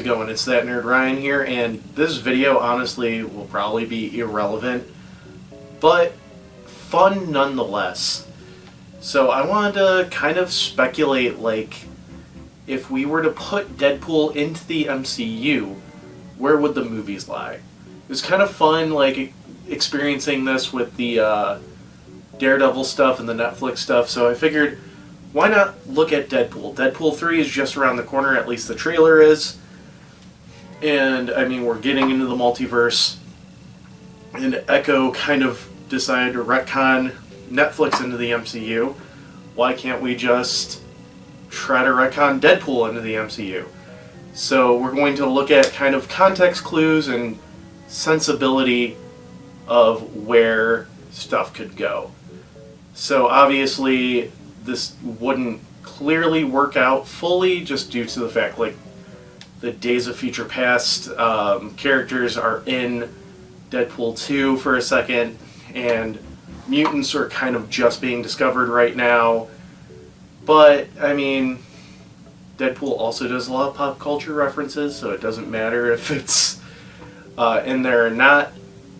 it going? It's That Nerd Ryan here, and this video honestly will probably be irrelevant, but fun nonetheless. So I wanted to kind of speculate, like, if we were to put Deadpool into the MCU, where would the movies lie? It was kind of fun, like, experiencing this with the Daredevil stuff and the Netflix stuff, so I figured, why not look at Deadpool? Deadpool 3 is just around the corner, at least the trailer is. And, I mean, we're getting into the multiverse. And Echo kind of decided to retcon Netflix into the MCU. Why can't we just try to retcon Deadpool into the MCU? So we're going to look at kind of context clues and sensibility of where stuff could go. So obviously this wouldn't clearly work out fully just due to the fact, like, the Days of Future Past characters are in Deadpool 2 for a second, and mutants are kind of just being discovered right now. But, I mean, Deadpool also does a lot of pop culture references, so it doesn't matter if it's in there or not.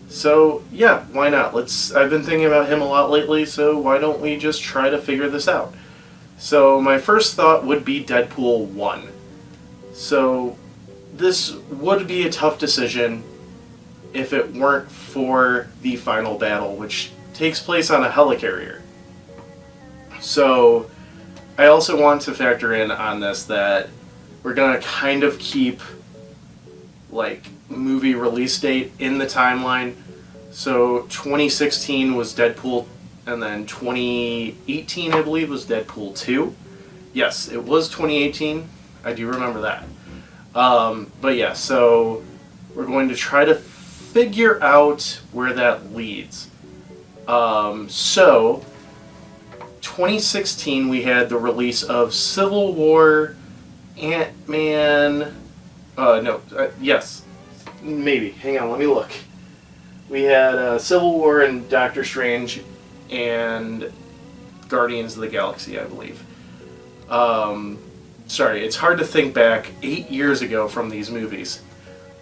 So, yeah, why not? I've been thinking about him a lot lately, so why don't we just try to figure this out? So, my first thought would be Deadpool 1. So, this would be a tough decision if it weren't for the final battle, which takes place on a helicarrier. So, I also want to factor in on this that we're going to kind of keep, like, movie release date in the timeline. So 2016 was Deadpool, and then 2018, I believe, was Deadpool 2. Yes, it was 2018. I do remember that. But yeah, so we're going to try to figure out where that leads. So 2016 we had the release of Civil War, Ant-Man, yes, maybe. Hang on, let me look. We had Civil War and Doctor Strange and Guardians of the Galaxy, I believe. Sorry, it's hard to think back 8 years ago from these movies.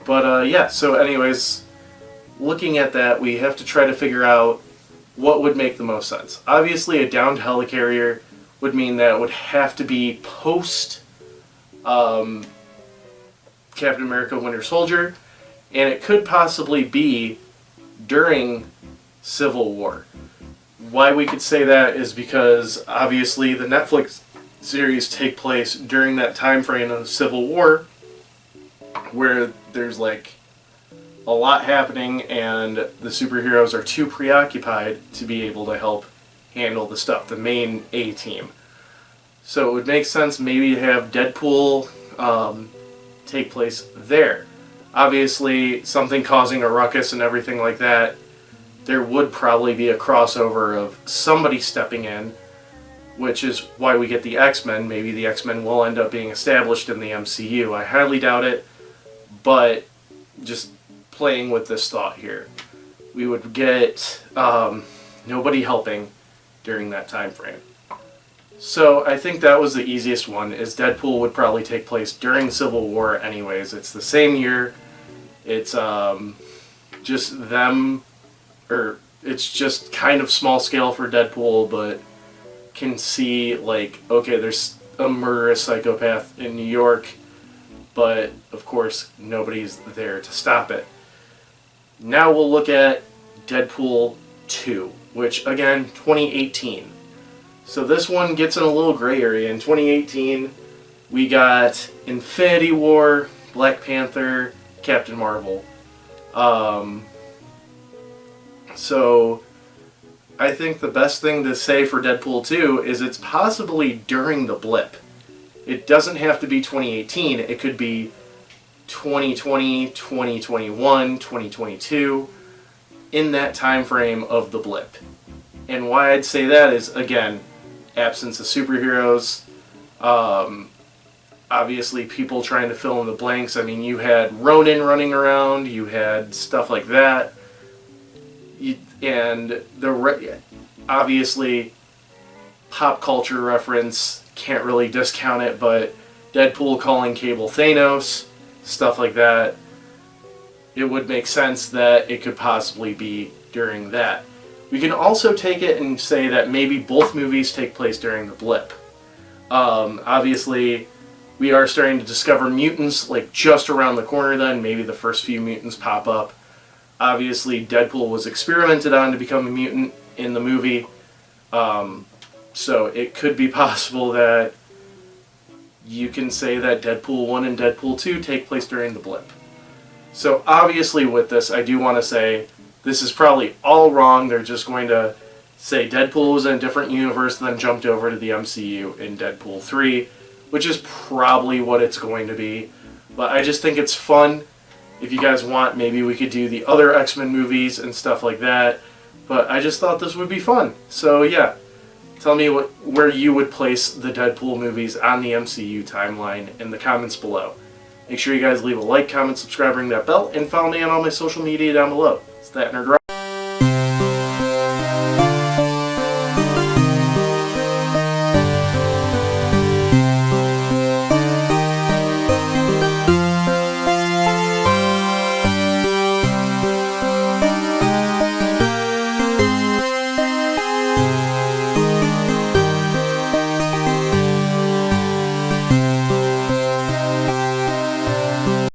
But yeah, so anyways, looking at that, we have to try to figure out what would make the most sense. Obviously, a downed helicarrier would mean that it would have to be post Captain America Winter Soldier, and it could possibly be during Civil War. Why we could say that is because obviously the Netflix series take place during that time frame of Civil War, where there's like a lot happening and the superheroes are too preoccupied to be able to help handle the stuff, the main A-team. So it would make sense maybe to have Deadpool take place there. Obviously, something causing a ruckus and everything like that, there would probably be a crossover of somebody stepping in, which is why we get the X-Men. Maybe the X-Men will end up being established in the MCU. I highly doubt it, but just playing with this thought here. We would get nobody helping during that time frame. So I think that was the easiest one, is Deadpool would probably take place during Civil War anyways. It's the same year. It's just them, or it's just kind of small scale for Deadpool, but can see, like, okay, there's a murderous psychopath in New York, but of course nobody's there to stop it. Now we'll look at Deadpool 2, which again, 2018. So this one gets in a little gray area. In 2018, we got Infinity War, Black Panther, Captain Marvel. So I think the best thing to say for Deadpool 2 is it's possibly during the blip. It doesn't have to be 2018. It could be 2020, 2021, 2022, in that time frame of the blip. And why I'd say that is, again, absence of superheroes, obviously people trying to fill in the blanks. I mean, you had Ronin running around, you had stuff like that, and obviously pop culture reference, can't really discount it, but Deadpool calling Cable Thanos, stuff like that, it would make sense that it could possibly be during that. We can also take it and say that maybe both movies take place during the blip. Obviously, we are starting to discover mutants like just around the corner then. Maybe the first few mutants pop up. Obviously, Deadpool was experimented on to become a mutant in the movie. So it could be possible that you can say that Deadpool 1 and Deadpool 2 take place during the blip. So obviously with this, I do want to say this is probably all wrong. They're just going to say Deadpool was in a different universe and then jumped over to the MCU in Deadpool 3, which is probably what it's going to be. But I just think it's fun. If you guys want, maybe we could do the other X-Men movies and stuff like that. But I just thought this would be fun. So yeah, tell me where you would place the Deadpool movies on the MCU timeline in the comments below. Make sure you guys leave a like, comment, subscribe, ring that bell, and follow me on all my social media down below. It's that Nerd Rock.